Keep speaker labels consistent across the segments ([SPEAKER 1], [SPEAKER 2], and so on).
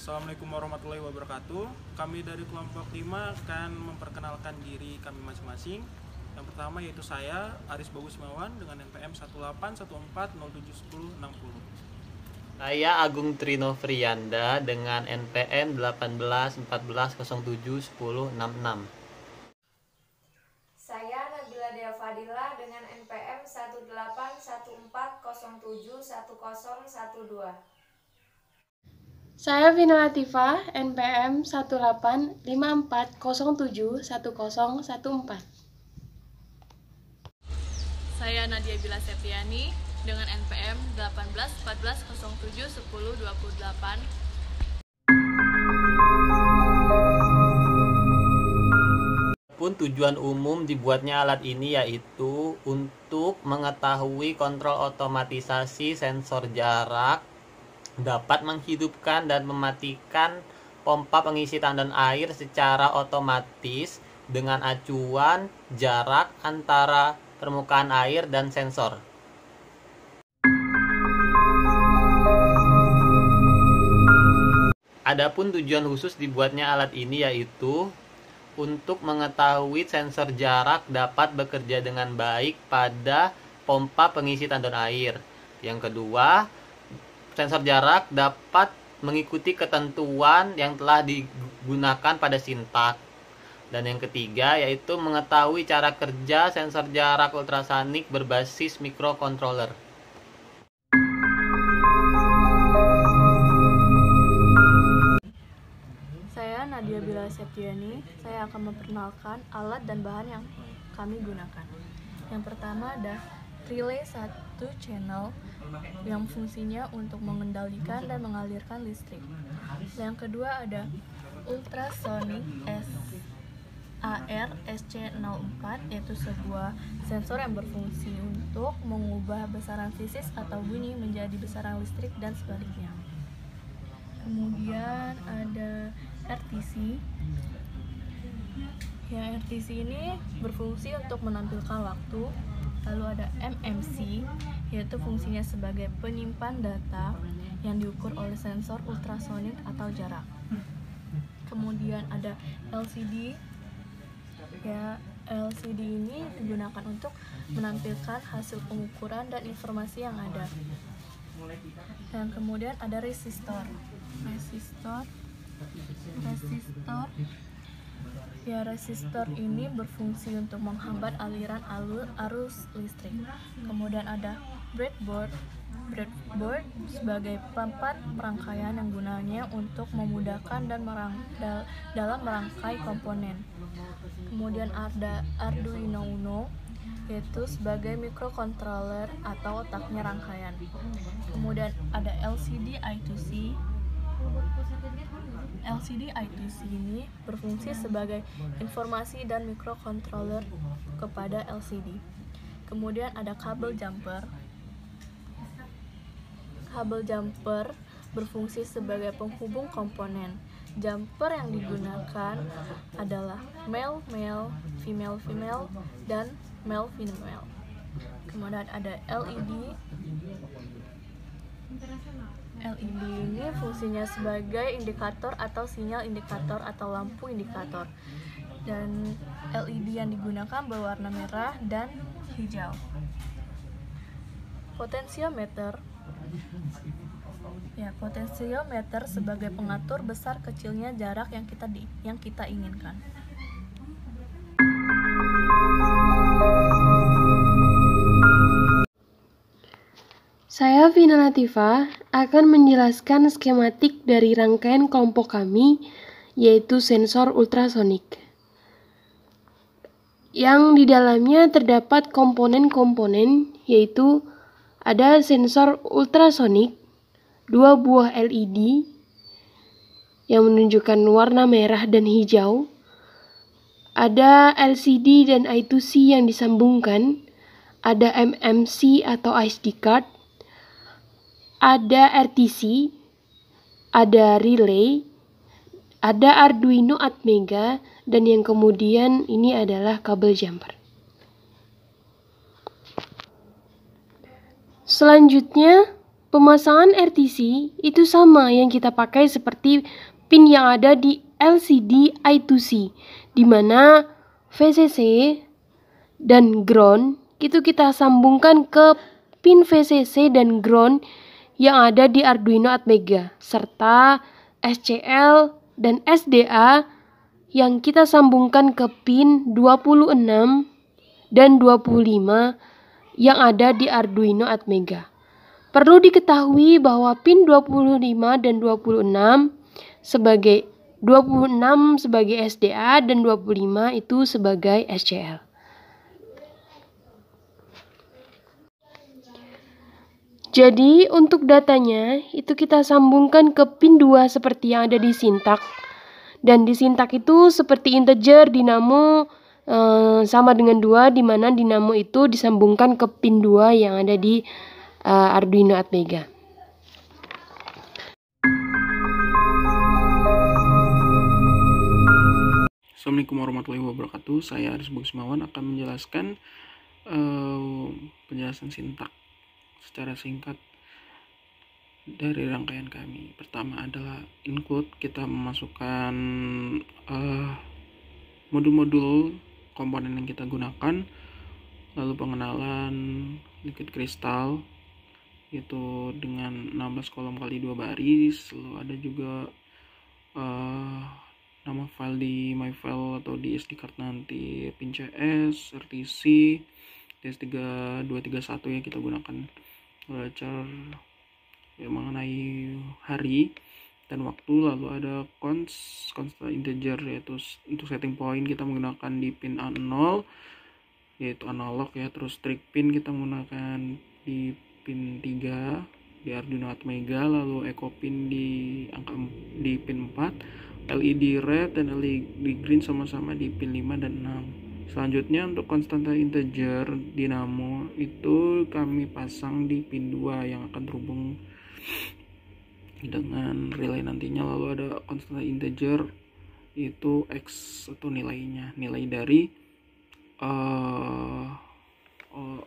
[SPEAKER 1] Assalamualaikum warahmatullahi wabarakatuh. Kami dari kelompok 5 akan memperkenalkan diri kami masing-masing. Yang pertama yaitu saya, Aris Bagus Mawan dengan NPM 181407160.
[SPEAKER 2] Saya Agung Trino Frianda dengan NPM 1814071066.
[SPEAKER 3] Saya Nabila Dea Fadila dengan NPM 18140711012.
[SPEAKER 4] Saya Vina Latifah, NPM 18540711014.
[SPEAKER 5] Saya Nadia Bila Septiani dengan NPM 1814071028.
[SPEAKER 2] Pun tujuan umum dibuatnya alat ini yaitu untuk mengetahui kontrol otomatisasi sensor jarak, dapat menghidupkan dan mematikan pompa pengisi tandon air secara otomatis dengan acuan jarak antara permukaan air dan sensor. Adapun tujuan khusus dibuatnya alat ini yaitu untuk mengetahui sensor jarak dapat bekerja dengan baik pada pompa pengisi tandon air. Yang kedua, sensor jarak dapat mengikuti ketentuan yang telah digunakan pada sintak. Dan yang ketiga yaitu mengetahui cara kerja sensor jarak ultrasonik berbasis microcontroller.
[SPEAKER 5] Saya Nadia Bila Septiani. Saya akan memperkenalkan alat dan bahan yang kami gunakan. Yang pertama ada relay 1 channel yang fungsinya untuk mengendalikan dan mengalirkan listrik. Yang kedua ada ultrasonic SC04, yaitu sebuah sensor yang berfungsi untuk mengubah besaran fisis atau bunyi menjadi besaran listrik dan sebaliknya. Kemudian ada RTC. Yang RTC ini berfungsi untuk menampilkan waktu. Lalu ada MMC, yaitu fungsinya sebagai penyimpan data yang diukur oleh sensor ultrasonik atau jarak. Kemudian ada LCD. Ya, LCD ini digunakan untuk menampilkan hasil pengukuran dan informasi yang ada. Dan kemudian ada resistor. Ya, resistor ini berfungsi untuk menghambat aliran arus listrik. Kemudian ada breadboard. Breadboard sebagai papan perangkaian yang gunanya untuk memudahkan dan dalam merangkai komponen. Kemudian ada Arduino Uno, yaitu sebagai microcontroller atau otaknya rangkaian. Kemudian ada LCD I2C. LCD I2C ini berfungsi sebagai informasi dan microcontroller kepada LCD. Kemudian ada kabel jumper. Kabel jumper berfungsi sebagai penghubung komponen. Jumper yang digunakan adalah male-male, female-female, dan male-female. Kemudian ada LED. LED ini fungsinya sebagai indikator atau sinyal indikator atau lampu indikator. Dan LED yang digunakan berwarna merah dan hijau. Potensiometer. Ya, potensiometer sebagai pengatur besar kecilnya jarak yang kita inginkan.
[SPEAKER 4] Saya Vina Latifah akan menjelaskan skematik dari rangkaian kelompok kami, yaitu sensor ultrasonik. Yang di dalamnya terdapat komponen-komponen, yaitu ada sensor ultrasonik, 2 buah LED yang menunjukkan warna merah dan hijau, ada LCD dan I2C yang disambungkan, ada MMC atau SD card, ada RTC, ada relay, ada Arduino Atmega, dan yang kemudian ini adalah kabel jumper. Selanjutnya pemasangan RTC itu sama yang kita pakai seperti pin yang ada di LCD I2C, di mana VCC dan ground itu kita sambungkan ke pin VCC dan ground yang ada di Arduino Atmega, serta SCL dan SDA yang kita sambungkan ke pin 26 dan 25 yang ada di Arduino Atmega. Perlu diketahui bahwa pin 25 dan 26 sebagai SDA dan 25 itu sebagai SCL. Jadi untuk datanya itu kita sambungkan ke pin 2 seperti yang ada di Sintak. Dan di Sintak itu seperti integer dinamo sama dengan 2, di mana dinamo itu disambungkan ke pin 2 yang ada di Arduino Atmega.
[SPEAKER 1] Assalamualaikum warahmatullahi wabarakatuh. Saya Aris Bagus Mawan akan menjelaskan penjelasan Sintak secara singkat dari rangkaian kami. Pertama adalah include, kita memasukkan modul-modul komponen yang kita gunakan, lalu pengenalan liquid crystal itu dengan 16 kolom kali 2 baris, lalu ada juga nama file di my file atau di SD card nanti, pin CS, RTC, DS3231 yang kita gunakan belajar mengenai hari dan waktu. Lalu ada constant integer, yaitu untuk setting point kita menggunakan di pin A0 yaitu analog ya. Terus trig pin kita menggunakan di pin 3 di Arduino Atmega, lalu echo pin di pin 4, LED red dan LED green sama-sama di pin 5 dan 6. Selanjutnya untuk konstanta integer dinamo itu kami pasang di pin 2 yang akan terhubung dengan relay nantinya. Lalu ada konstanta integer itu X atau nilai dari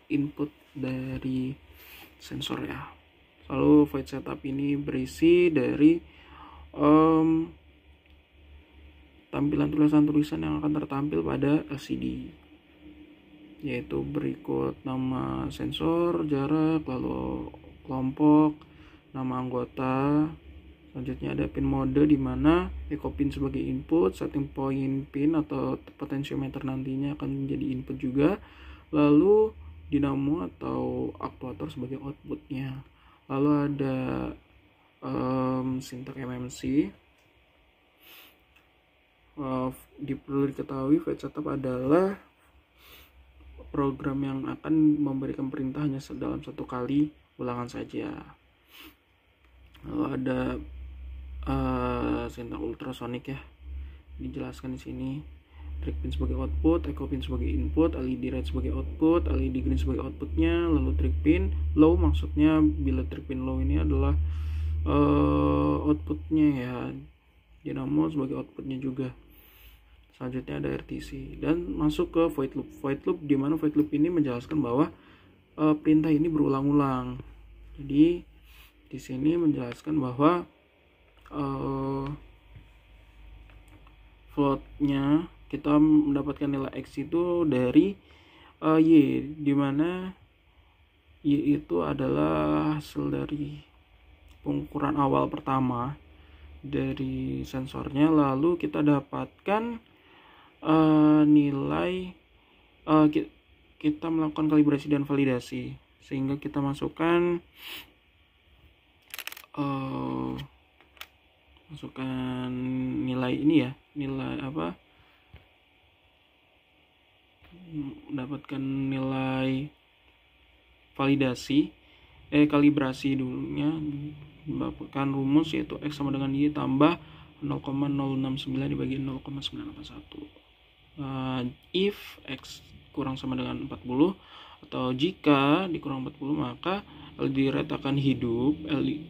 [SPEAKER 1] input dari sensor ya. Lalu void setup ini berisi dari tampilan tulisan-tulisan yang akan tertampil pada LCD, yaitu berikut nama sensor, jarak, lalu kelompok, nama anggota. Selanjutnya ada pin mode di mana echo pin sebagai input, setting point pin atau potentiometer nantinya akan menjadi input juga. Lalu dinamo atau aktuator sebagai outputnya. Lalu ada Sintak MMC. Perlu diketahui void setup adalah program yang akan memberikan perintah hanya dalam satu kali ulangan saja. Lalu ada Sintak ultrasonic ya, dijelaskan di sini. Trig pin sebagai output, echo pin sebagai input, LED red sebagai output, LED green sebagai outputnya. Lalu trig pin low, maksudnya bila trig pin low ini adalah outputnya ya, dinamo sebagai outputnya juga. Selanjutnya ada RTC dan masuk ke void loop. Void loop di mana void loop ini menjelaskan bahwa perintah ini berulang-ulang. Jadi di sini menjelaskan bahwa floatnya kita mendapatkan nilai X itu dari Y, di mana Y itu adalah hasil dari pengukuran awal pertama dari sensornya. Lalu kita dapatkan nilai, kita melakukan kalibrasi dan validasi sehingga kita masukkan nilai ini ya, nilai apa, mendapatkan nilai validasi kalibrasi dulunya, mendapatkan rumus yaitu X sama dengan Y tambah 0,069 dibagi 0,981. If X kurang sama dengan 40 atau jika dikurang 40 maka LED red akan hidup,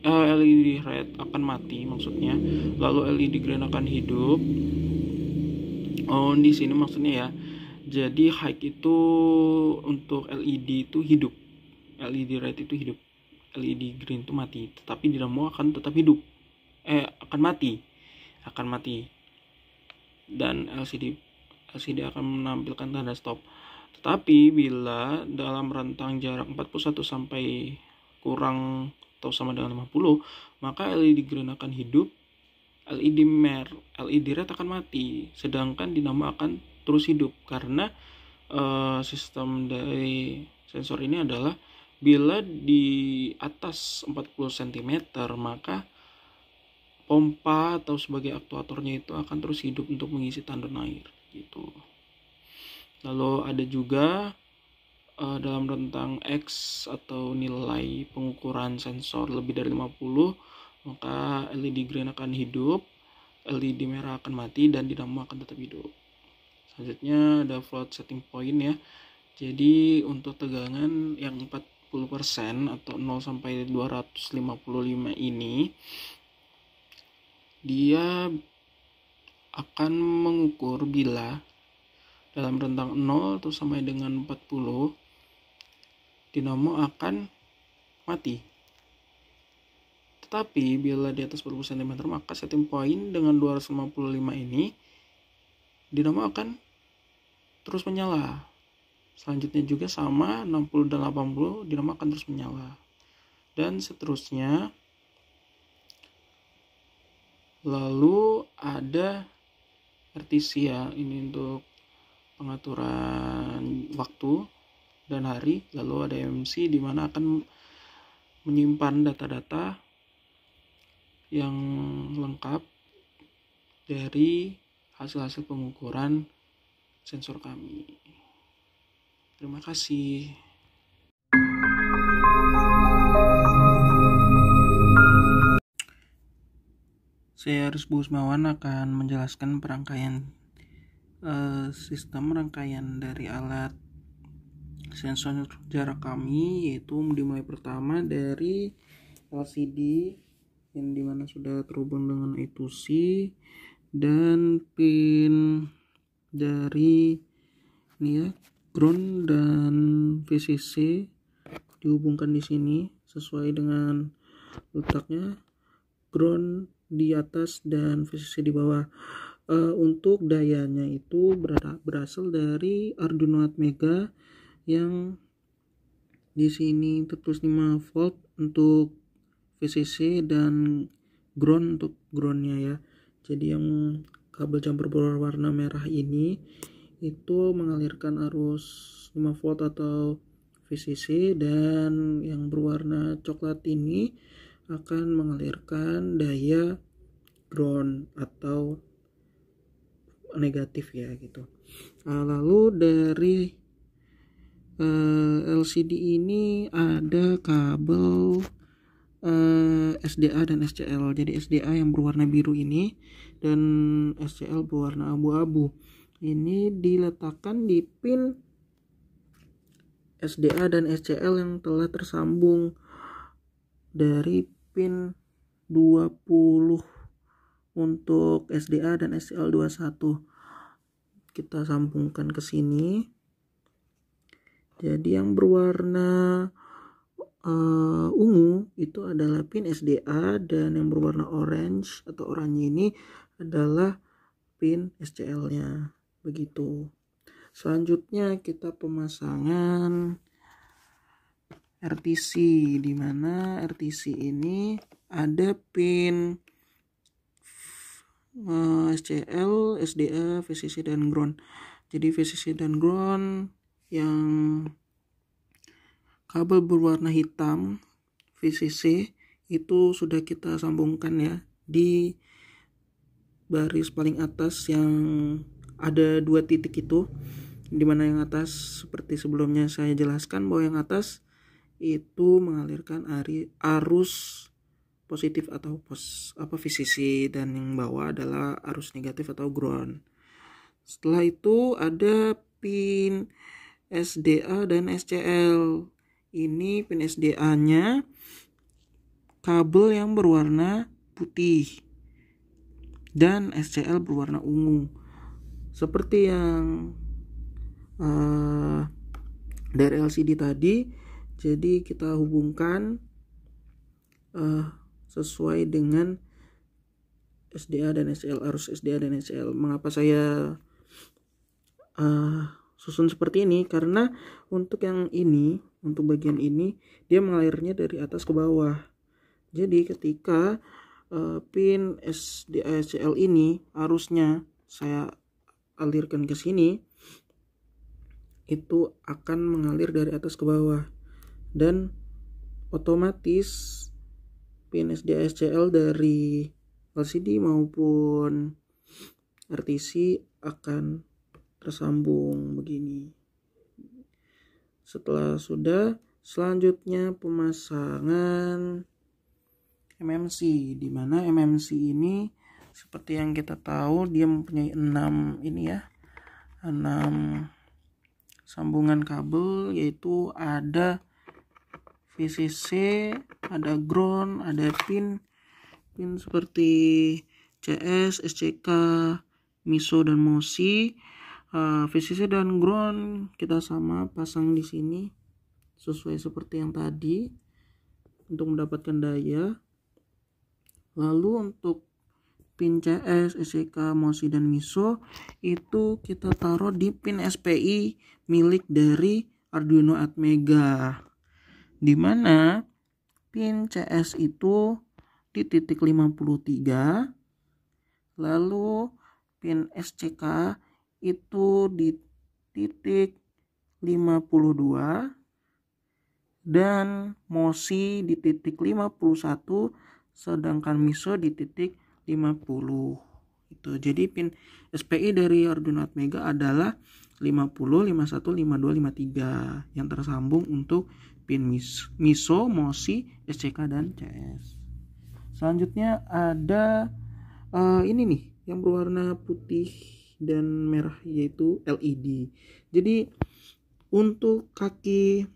[SPEAKER 1] LED red akan mati maksudnya, lalu LED green akan hidup. Di sini maksudnya ya, jadi high itu untuk LED itu hidup, LED red itu hidup. LED green itu mati, tetapi dinamo akan tetap hidup. Akan mati. Dan LCD akan menampilkan tanda stop. Tetapi bila dalam rentang jarak 41 sampai kurang atau sama dengan 50, maka LED green akan hidup, LED red akan mati, sedangkan dinamo akan terus hidup. Karena sistem dari sensor ini adalah bila di atas 40 cm maka pompa atau sebagai aktuatornya itu akan terus hidup untuk mengisi tandon air gitu. Lalu ada juga dalam rentang X atau nilai pengukuran sensor lebih dari 50, maka LED green akan hidup, LED merah akan mati, dan dinamo akan tetap hidup. Selanjutnya ada float setting point ya. Jadi untuk tegangan yang 40% atau 0 sampai 255 ini, dia akan mengukur bila dalam rentang 0 atau sampai dengan 40 dinamo akan mati. Tetapi bila di atas 40 cm maka setting point dengan 255 ini dinamo akan terus menyala. Selanjutnya juga sama, 60 dan 80 dinamo akan terus menyala. Dan seterusnya. Lalu ada RTC ya, ini untuk pengaturan waktu dan hari. Lalu ada MC di mana akan menyimpan data-data yang lengkap dari hasil-hasil pengukuran sensor kami. Terima kasih. Saya Aris Busmawan akan menjelaskan sistem rangkaian dari alat sensor jarak kami, yaitu dimulai pertama dari LCD yang dimana sudah terhubung dengan I2C, dan pin dari ini ya, ground dan VCC dihubungkan di sini sesuai dengan letaknya, ground di atas dan VCC di bawah. Untuk dayanya itu berasal dari Arduino Atmega yang di sini tertulis 5 volt untuk VCC dan ground untuk groundnya ya. Jadi yang kabel jumper berwarna merah ini itu mengalirkan arus 5 volt atau VCC, dan yang berwarna coklat ini akan mengalirkan daya ground atau negatif ya gitu. Lalu dari LCD ini ada kabel SDA dan SCL. Jadi SDA yang berwarna biru ini dan SCL berwarna abu-abu. Ini diletakkan di pin SDA dan SCL yang telah tersambung dari pin 20 untuk SDA dan SCL 21. Kita sambungkan ke sini. Jadi yang berwarna ungu itu adalah pin SDA, dan yang berwarna orange atau oranye ini adalah pin SCL-nya. Begitu. Selanjutnya kita pemasangan RTC, di mana RTC ini ada pin SCL, SDA, VCC dan ground. Jadi VCC dan ground yang kabel berwarna hitam VCC itu sudah kita sambungkan ya di baris paling atas yang ada 2 titik itu, dimana yang atas seperti sebelumnya saya jelaskan bahwa yang atas itu mengalirkan arus positif atau VCC, dan yang bawah adalah arus negatif atau ground. Setelah itu ada pin SDA dan SCL. Ini pin SDA-nya kabel yang berwarna putih dan SCL berwarna ungu. Seperti yang dari LCD tadi, jadi kita hubungkan sesuai dengan SDA dan SCL, arus SDA dan SCL. Mengapa saya susun seperti ini? Karena untuk yang ini, untuk bagian ini, dia mengalirnya dari atas ke bawah. Jadi ketika pin SDA SCL ini arusnya saya alirkan ke sini, itu akan mengalir dari atas ke bawah, dan otomatis pin SDA SCL dari LCD maupun RTC akan tersambung begini. Setelah sudah, selanjutnya pemasangan MMC, di mana MMC ini seperti yang kita tahu dia mempunyai 6 sambungan kabel, yaitu ada VCC, ada ground, ada pin seperti CS, SCK, MISO dan MOSI. VCC dan ground kita sama pasang di sini sesuai seperti yang tadi untuk mendapatkan daya. Lalu untuk pin CS, SCK, MOSI dan MISO itu kita taruh di pin SPI milik dari Arduino Atmega, di mana pin CS itu di titik 53, lalu pin SCK itu di titik 52, dan MOSI di titik 51, sedangkan MISO di titik 50. Itu. Jadi pin SPI dari Arduino Atmega adalah 50, 51, 52, 53 yang tersambung untuk pin MISO, MOSI, SCK dan CS. Selanjutnya ada ini nih yang berwarna putih dan merah, yaitu LED. Jadi untuk kaki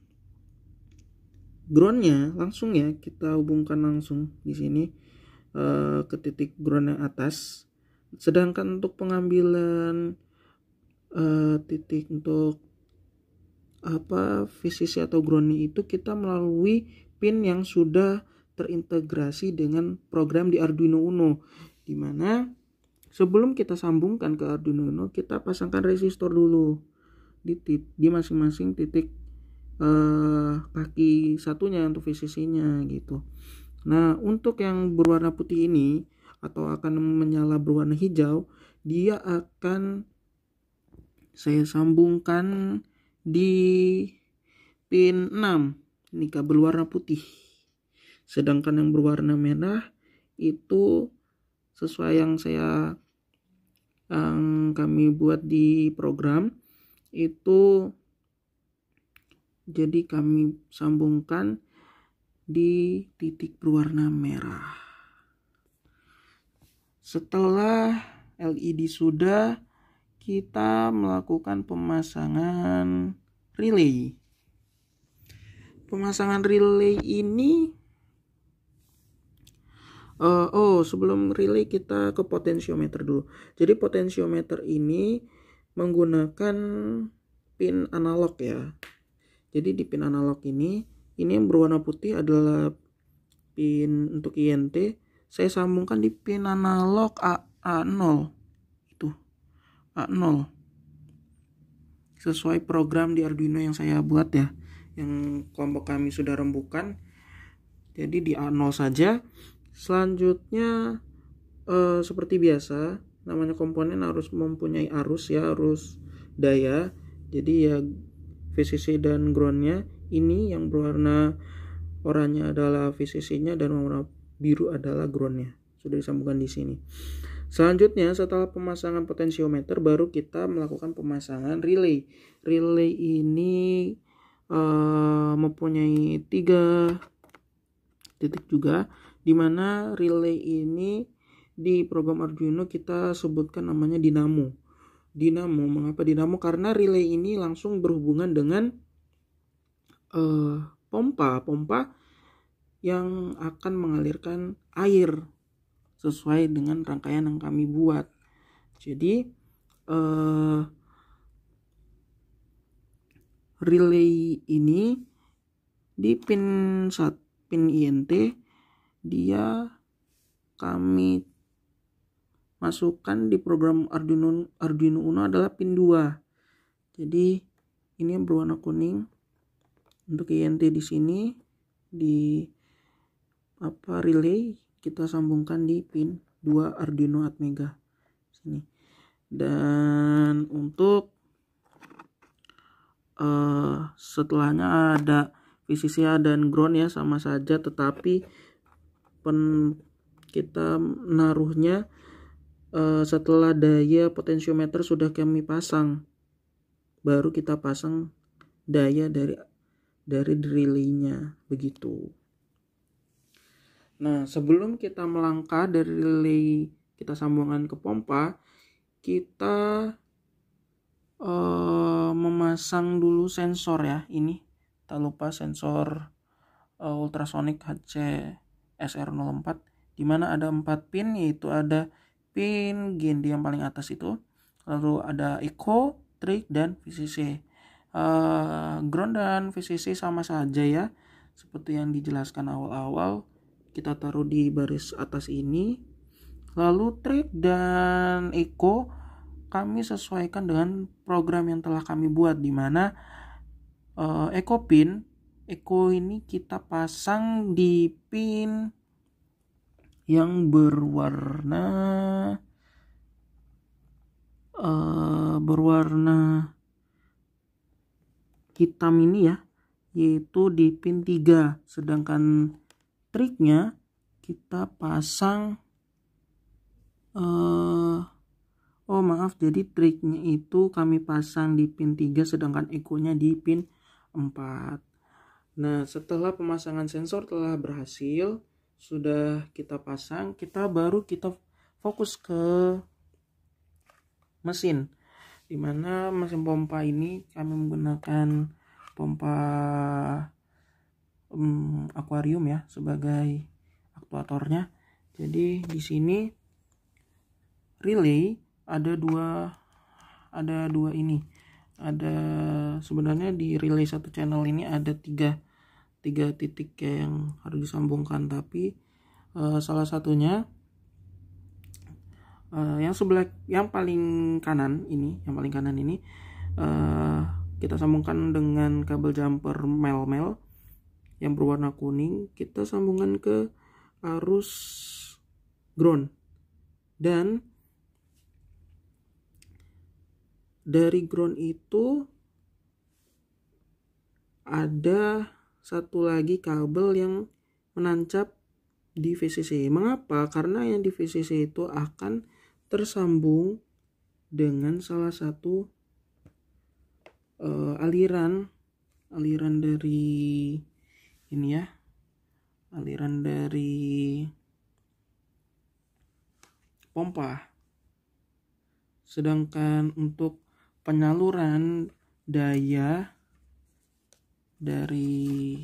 [SPEAKER 1] groundnya langsung ya kita hubungkan langsung di sini ke titik ground yang atas. Sedangkan untuk pengambilan titik untuk VCC atau groundnya itu kita melalui pin yang sudah terintegrasi dengan program di Arduino Uno, di mana sebelum kita sambungkan ke Arduino Uno kita pasangkan resistor dulu di masing-masing titik kaki satunya untuk VCC-nya gitu. Nah, untuk yang berwarna putih ini atau akan menyala berwarna hijau, dia akan saya sambungkan di pin 6. Ini kabel warna putih. Sedangkan yang berwarna merah itu sesuai yang kami buat di program itu, jadi kami sambungkan di titik berwarna merah. Setelah LED sudah, kita melakukan pemasangan relay. Pemasangan relay ini sebelum relay kita ke potensiometer dulu. Jadi potensiometer ini menggunakan pin analog ya. Jadi di pin analog ini yang berwarna putih adalah pin untuk INT. Saya sambungkan di pin analog A0. Itu A0. Sesuai program di Arduino yang saya buat ya. Yang kelompok kami sudah rembukan. Jadi di A0 saja. Selanjutnya seperti biasa, namanya komponen harus mempunyai arus ya, arus daya. Jadi ya VCC dan groundnya ini yang berwarna oranye adalah VCC-nya dan warna biru adalah groundnya. Sudah disambungkan di sini. Selanjutnya setelah pemasangan potensiometer baru kita melakukan pemasangan relay. Relay ini mempunyai 3 titik juga, di mana relay ini di program Arduino kita sebutkan namanya dinamo. Dinamo, mengapa dinamo? Karena relay ini langsung berhubungan dengan pompa yang akan mengalirkan air sesuai dengan rangkaian yang kami buat. Jadi relay ini di pin INT dia kami masukkan di program Arduino Uno adalah pin 2. Jadi ini yang berwarna kuning untuk INT di sini, di relay kita sambungkan di pin 2 Arduino Atmega sini. Dan untuk setelahnya ada VCC dan ground ya, sama saja, tetapi kita naruhnya setelah daya potensiometer sudah kami pasang, baru kita pasang daya dari relaynya, begitu. Nah, sebelum kita melangkah dari relay kita sambungan ke pompa, kita memasang dulu sensor ya. Ini tak lupa sensor ultrasonic HC-SR04, dimana ada 4 pin, yaitu ada pin GND yang paling atas itu, lalu ada echo, trig, dan VCC. Ground dan VCC sama saja ya, seperti yang dijelaskan awal-awal, kita taruh di baris atas ini. Lalu trig dan echo kami sesuaikan dengan program yang telah kami buat, di mana echo ini kita pasang di pin yang berwarna hitam ini ya, yaitu di pin 3. Sedangkan trignya kita pasang jadi triknya itu kami pasang di pin 3, sedangkan echo-nya di pin 4. Nah, setelah pemasangan sensor telah berhasil, sudah kita pasang, kita fokus ke mesin, dimana mesin pompa ini kami menggunakan pompa akuarium ya sebagai aktuatornya. Jadi di sini relay ada dua ini. Ada sebenarnya di relay satu channel ini ada tiga titik yang harus disambungkan, tapi salah satunya yang paling kanan ini kita sambungkan dengan kabel jumper mel yang berwarna kuning. Kita sambungkan ke arus ground, dan dari ground itu ada satu lagi kabel yang menancap di VCC. Mengapa? Karena yang di VCC itu akan tersambung dengan salah satu aliran dari ini ya, aliran dari pompa. Sedangkan untuk penyaluran daya dari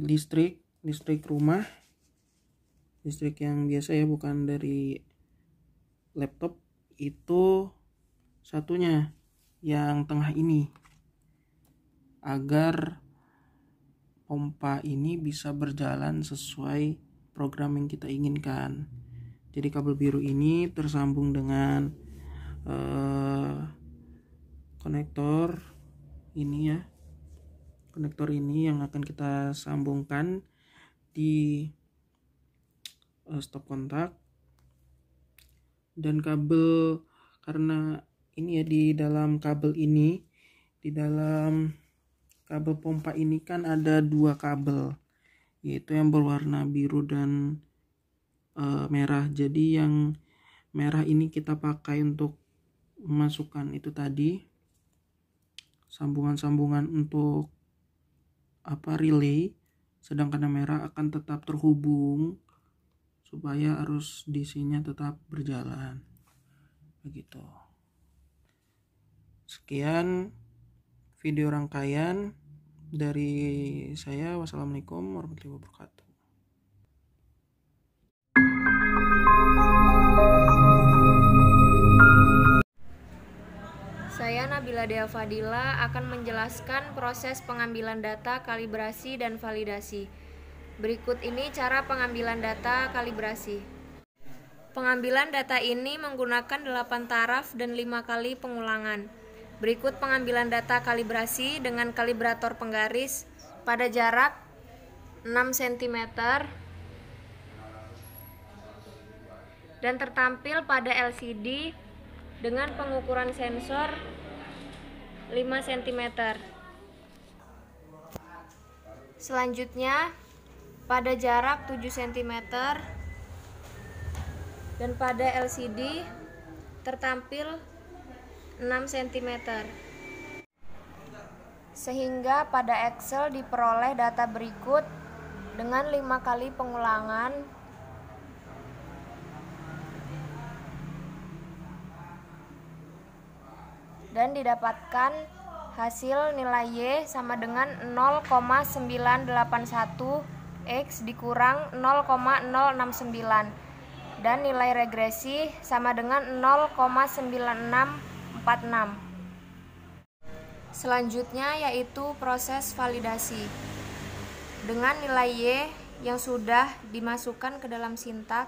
[SPEAKER 1] listrik rumah, listrik yang biasa ya, bukan dari laptop, itu satunya yang tengah ini, agar pompa ini bisa berjalan sesuai program yang kita inginkan. Jadi kabel biru ini tersambung dengan konektor ini ya. Konektor ini yang akan kita sambungkan di stop kontak. Dan kabel, karena ini ya, di dalam kabel pompa ini kan ada 2 kabel, yaitu yang berwarna biru dan merah. Jadi yang merah ini kita pakai untuk memasukkan itu tadi, sambungan-sambungan untuk relay, sedangkan yang merah akan tetap terhubung supaya arus DC-nya tetap berjalan, begitu. Sekian video rangkaian dari saya. Wassalamualaikum warahmatullahi wabarakatuh.
[SPEAKER 3] Saya Nabila Dea Fadila akan menjelaskan proses pengambilan data kalibrasi dan validasi. Berikut ini cara pengambilan data kalibrasi. Pengambilan data ini menggunakan 8 taraf dan 5 kali pengulangan. Berikut pengambilan data kalibrasi dengan kalibrator penggaris pada jarak 6 cm dan tertampil pada LCD dengan pengukuran sensor 5 cm. Selanjutnya pada jarak 7 cm dan pada LCD tertampil 6 cm. Sehingga pada Excel diperoleh data berikut dengan 5 kali pengulangan dan didapatkan hasil nilai Y sama dengan 0,981 X dikurang 0,069 dan nilai regresi sama dengan 0,9646. Selanjutnya yaitu proses validasi. Dengan nilai Y yang sudah dimasukkan ke dalam sintak,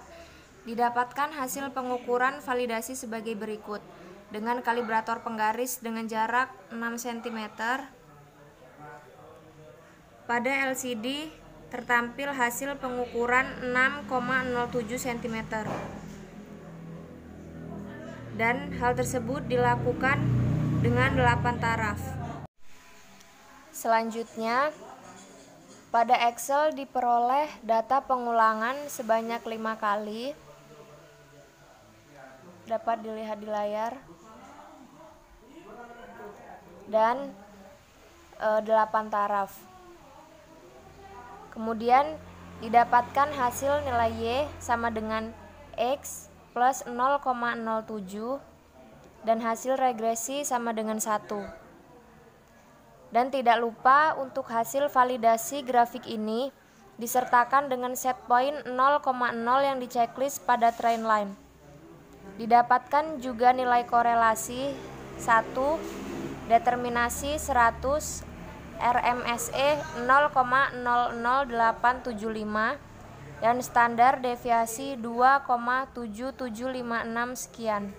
[SPEAKER 3] didapatkan hasil pengukuran validasi sebagai berikut. Dengan kalibrator penggaris dengan jarak 6 cm, pada LCD tertampil hasil pengukuran 6,07 cm. Dan hal tersebut dilakukan dengan 8 taraf. Selanjutnya, pada Excel diperoleh data pengulangan sebanyak 5 kali. Dapat dilihat di layar. Dan 8 taraf. Kemudian didapatkan hasil nilai Y sama dengan X plus 0,07 dan hasil regresi sama dengan 1. Dan tidak lupa untuk hasil validasi grafik ini disertakan dengan set point 0,0 yang diceklis pada trend line. Didapatkan juga nilai korelasi 1, determinasi 100, RMSE 0,00875 dan standar deviasi 2,7756 sekian.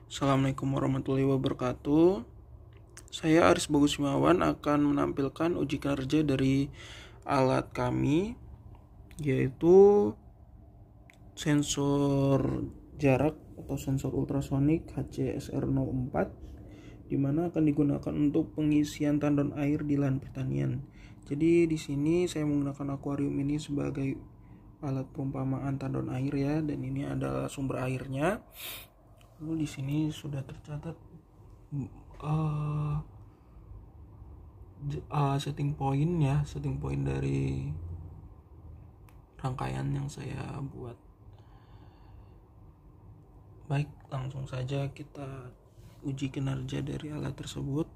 [SPEAKER 1] Assalamualaikum warahmatullahi wabarakatuh. Saya Aris Bagus Himawan akan menampilkan uji kinerja dari alat kami, yaitu sensor jarak atau sensor ultrasonik HCSR04, di mana akan digunakan untuk pengisian tandon air di lahan pertanian. Jadi di sini saya menggunakan akuarium ini sebagai alat perumpamaan tandon air ya, dan ini adalah sumber airnya. Lalu di sini sudah tercatat setting point dari rangkaian yang saya buat. Baik, langsung saja kita uji kinerja dari alat tersebut.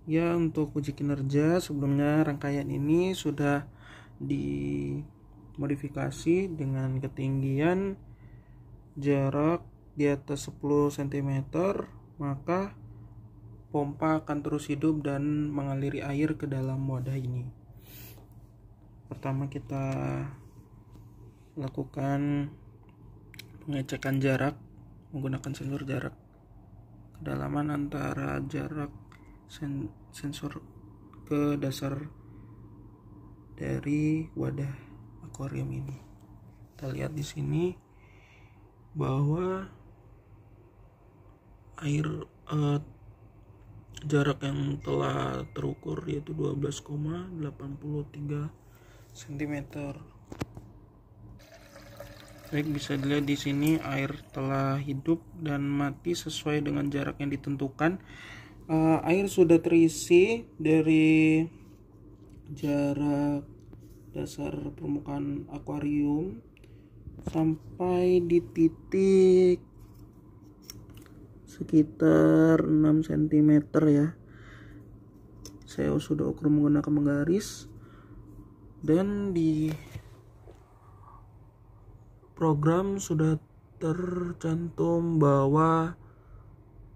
[SPEAKER 1] Ya, untuk uji kinerja sebelumnya rangkaian ini sudah dimodifikasi dengan ketinggian jarak di atas 10 cm, maka pompa akan terus hidup dan mengaliri air ke dalam wadah ini. Pertama kita lakukan pengecekan jarak menggunakan sensor jarak, kedalaman antara jarak sensor ke dasar dari wadah akuarium ini. Kita lihat di sini bahwa air jarak yang telah terukur yaitu 12,83 cm. Baik, bisa dilihat di sini air telah hidup dan mati sesuai dengan jarak yang ditentukan. Air sudah terisi dari jarak dasar permukaan akuarium sampai di titik sekitar 6 cm ya. Saya sudah ukur menggunakan menggaris, dan di program sudah tercantum bahwa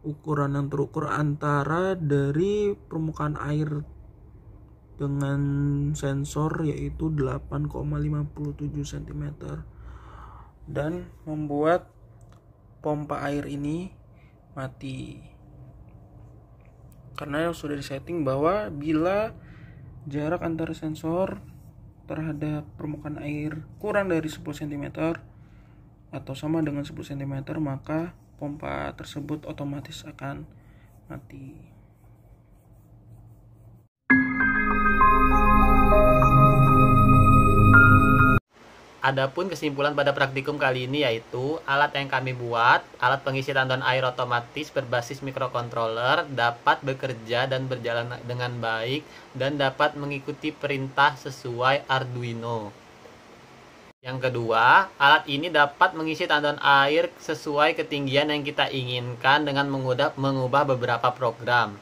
[SPEAKER 1] ukuran yang terukur antara dari permukaan air dengan sensor yaitu 8,57 cm, dan membuat pompa air ini mati. Karena sudah disetting bahwa bila jarak antara sensor terhadap permukaan air kurang dari 10 cm atau sama dengan 10 cm, maka pompa tersebut otomatis akan mati.
[SPEAKER 2] Adapun kesimpulan pada praktikum kali ini yaitu alat yang kami buat, alat pengisi tandon air otomatis berbasis microcontroller, dapat bekerja dan berjalan dengan baik dan dapat mengikuti perintah sesuai Arduino. Yang kedua, alat ini dapat mengisi tandon air sesuai ketinggian yang kita inginkan dengan mengubah beberapa program.